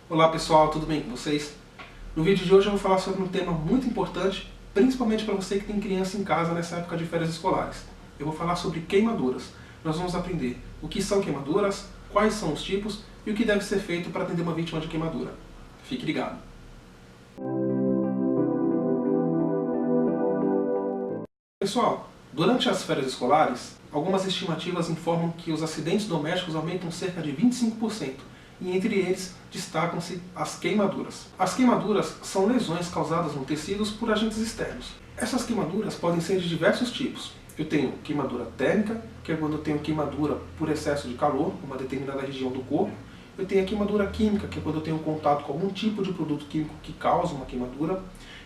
Olá pessoal, tudo bem com vocês? No vídeo de hoje eu vou falar sobre um tema muito importante, principalmente para você que tem criança em casa nessa época de férias escolares. Eu vou falar sobre queimaduras. Nós vamos aprender o que são queimaduras, quais são os tipos e o que deve ser feito para atender uma vítima de queimadura. Fique ligado! Pessoal, durante as férias escolares, algumas estimativas informam que os acidentes domésticos aumentam cerca de 25%, e entre eles destacam-se as queimaduras. As queimaduras são lesões causadas no tecidos por agentes externos. Essas queimaduras podem ser de diversos tipos. Eu tenho queimadura térmica, que é quando eu tenho queimadura por excesso de calor, em uma determinada região do corpo. Eu tenho a queimadura química, que é quando eu tenho contato com algum tipo de produto químico que causa uma queimadura.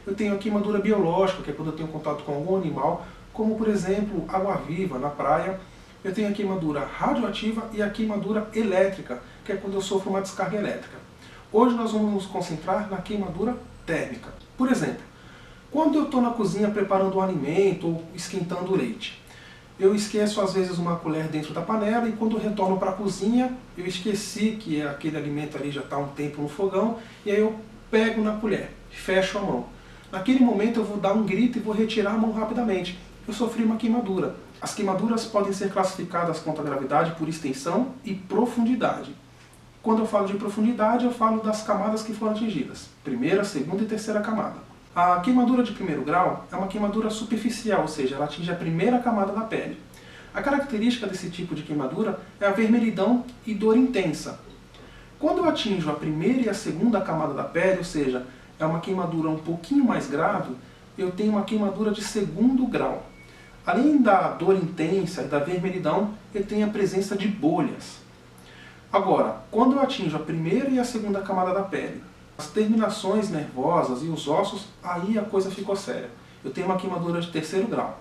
Eu tenho a queimadura biológica, que é quando eu tenho contato com algum animal, como por exemplo água-viva na praia. Eu tenho a queimadura radioativa e a queimadura elétrica, que é quando eu sofro uma descarga elétrica. Hoje nós vamos nos concentrar na queimadura térmica. Por exemplo, quando eu estou na cozinha preparando um alimento ou esquentando o leite, eu esqueço às vezes uma colher dentro da panela e quando eu retorno para a cozinha, eu esqueci que aquele alimento ali já está há um tempo no fogão e aí eu pego na colher, fecho a mão. Naquele momento eu vou dar um grito e vou retirar a mão rapidamente. Eu sofri uma queimadura. As queimaduras podem ser classificadas quanto à gravidade por extensão e profundidade. Quando eu falo de profundidade, eu falo das camadas que foram atingidas. Primeira, segunda e terceira camada. A queimadura de primeiro grau é uma queimadura superficial, ou seja, ela atinge a primeira camada da pele. A característica desse tipo de queimadura é a vermelhidão e dor intensa. Quando eu atinjo a primeira e a segunda camada da pele, ou seja, é uma queimadura um pouquinho mais grave, eu tenho uma queimadura de segundo grau. Além da dor intensa e da vermelhidão, eu tenho a presença de bolhas. Agora, quando eu atinjo a primeira e a segunda camada da pele, as terminações nervosas e os ossos, aí a coisa ficou séria. Eu tenho uma queimadura de terceiro grau.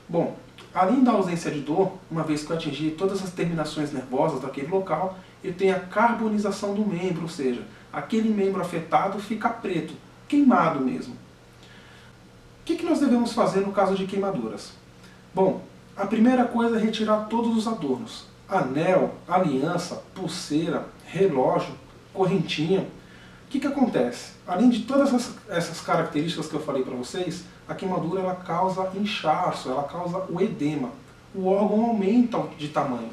Bom, além da ausência de dor, uma vez que eu atingi todas as terminações nervosas daquele local, eu tenho a carbonização do membro, ou seja, aquele membro afetado fica preto, queimado mesmo. O que nós devemos fazer no caso de queimaduras? Bom, a primeira coisa é retirar todos os adornos. Anel, aliança, pulseira, relógio, correntinha. O que acontece? Além de todas essas características que eu falei para vocês, a queimadura ela causa inchaço, ela causa o edema. O órgão aumenta de tamanho.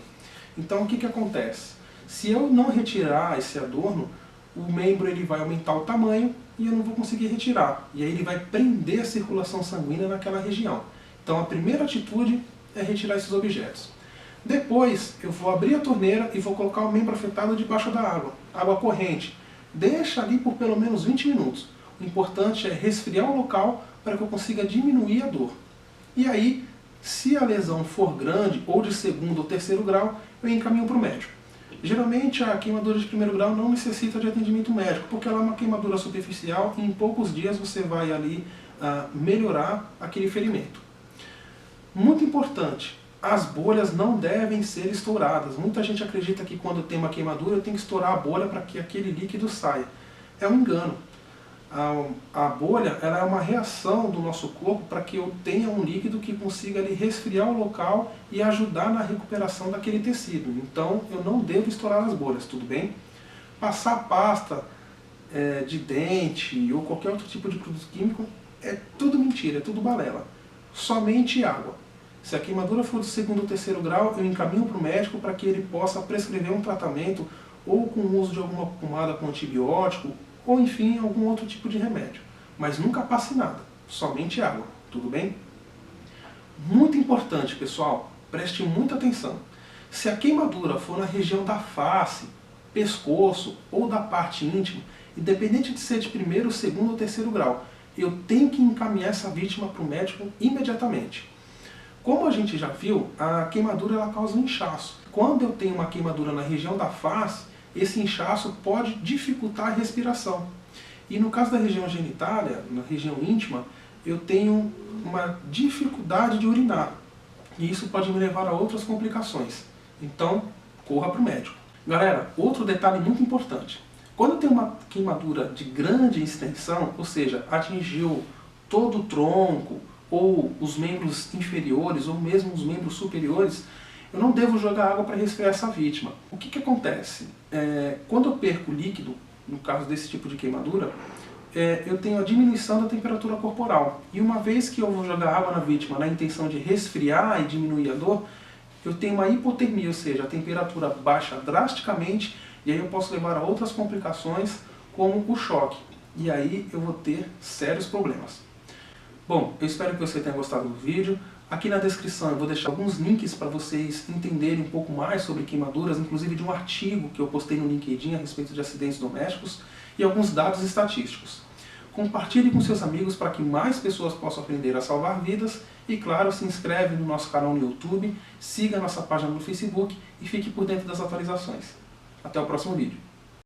Então o que acontece? Se eu não retirar esse adorno, o membro ele vai aumentar o tamanho e eu não vou conseguir retirar. E aí ele vai prender a circulação sanguínea naquela região. Então a primeira atitude é retirar esses objetos. Depois eu vou abrir a torneira e vou colocar o membro afetado debaixo da água, água corrente. Deixa ali por pelo menos 20 minutos. O importante é resfriar o local para que eu consiga diminuir a dor. E aí, se a lesão for grande ou de segundo ou terceiro grau, eu encaminho para o médico. Geralmente a queimadura de primeiro grau não necessita de atendimento médico, porque ela é uma queimadura superficial e em poucos dias você vai ali melhorar aquele ferimento. Muito importante, as bolhas não devem ser estouradas. Muita gente acredita que quando tem uma queimadura eu tenho que estourar a bolha para que aquele líquido saia. É um engano. A bolha ela é uma reação do nosso corpo para que eu tenha um líquido que consiga ali resfriar o local e ajudar na recuperação daquele tecido. Então eu não devo estourar as bolhas, tudo bem? Passar pasta de dente ou qualquer outro tipo de produto químico é tudo mentira, é tudo balela. Somente água. Se a queimadura for de segundo ou terceiro grau, eu encaminho para o médico para que ele possa prescrever um tratamento ou com o uso de alguma pomada com antibiótico ou enfim, algum outro tipo de remédio. Mas nunca passe nada, somente água, tudo bem? Muito importante, pessoal, preste muita atenção. Se a queimadura for na região da face, pescoço ou da parte íntima, independente de ser de primeiro, segundo ou terceiro grau, eu tenho que encaminhar essa vítima para o médico imediatamente. Como a gente já viu, a queimadura ela causa um inchaço. Quando eu tenho uma queimadura na região da face, esse inchaço pode dificultar a respiração. E no caso da região genitália, na região íntima, eu tenho uma dificuldade de urinar. E isso pode me levar a outras complicações. Então, corra para o médico. Galera, outro detalhe muito importante. Quando tem uma queimadura de grande extensão, ou seja, atingiu todo o tronco, ou os membros inferiores, ou mesmo os membros superiores, eu não devo jogar água para resfriar essa vítima. O que acontece? Quando eu perco líquido, no caso desse tipo de queimadura, eu tenho a diminuição da temperatura corporal. E uma vez que eu vou jogar água na vítima na intenção de resfriar e diminuir a dor, eu tenho uma hipotermia, ou seja, a temperatura baixa drasticamente, e aí eu posso levar a outras complicações, como o choque. E aí eu vou ter sérios problemas. Bom, eu espero que você tenha gostado do vídeo. Aqui na descrição eu vou deixar alguns links para vocês entenderem um pouco mais sobre queimaduras, inclusive de um artigo que eu postei no LinkedIn a respeito de acidentes domésticos e alguns dados estatísticos. Compartilhe com seus amigos para que mais pessoas possam aprender a salvar vidas e, claro, se inscreve no nosso canal no YouTube, siga a nossa página no Facebook e fique por dentro das atualizações. Até o próximo vídeo.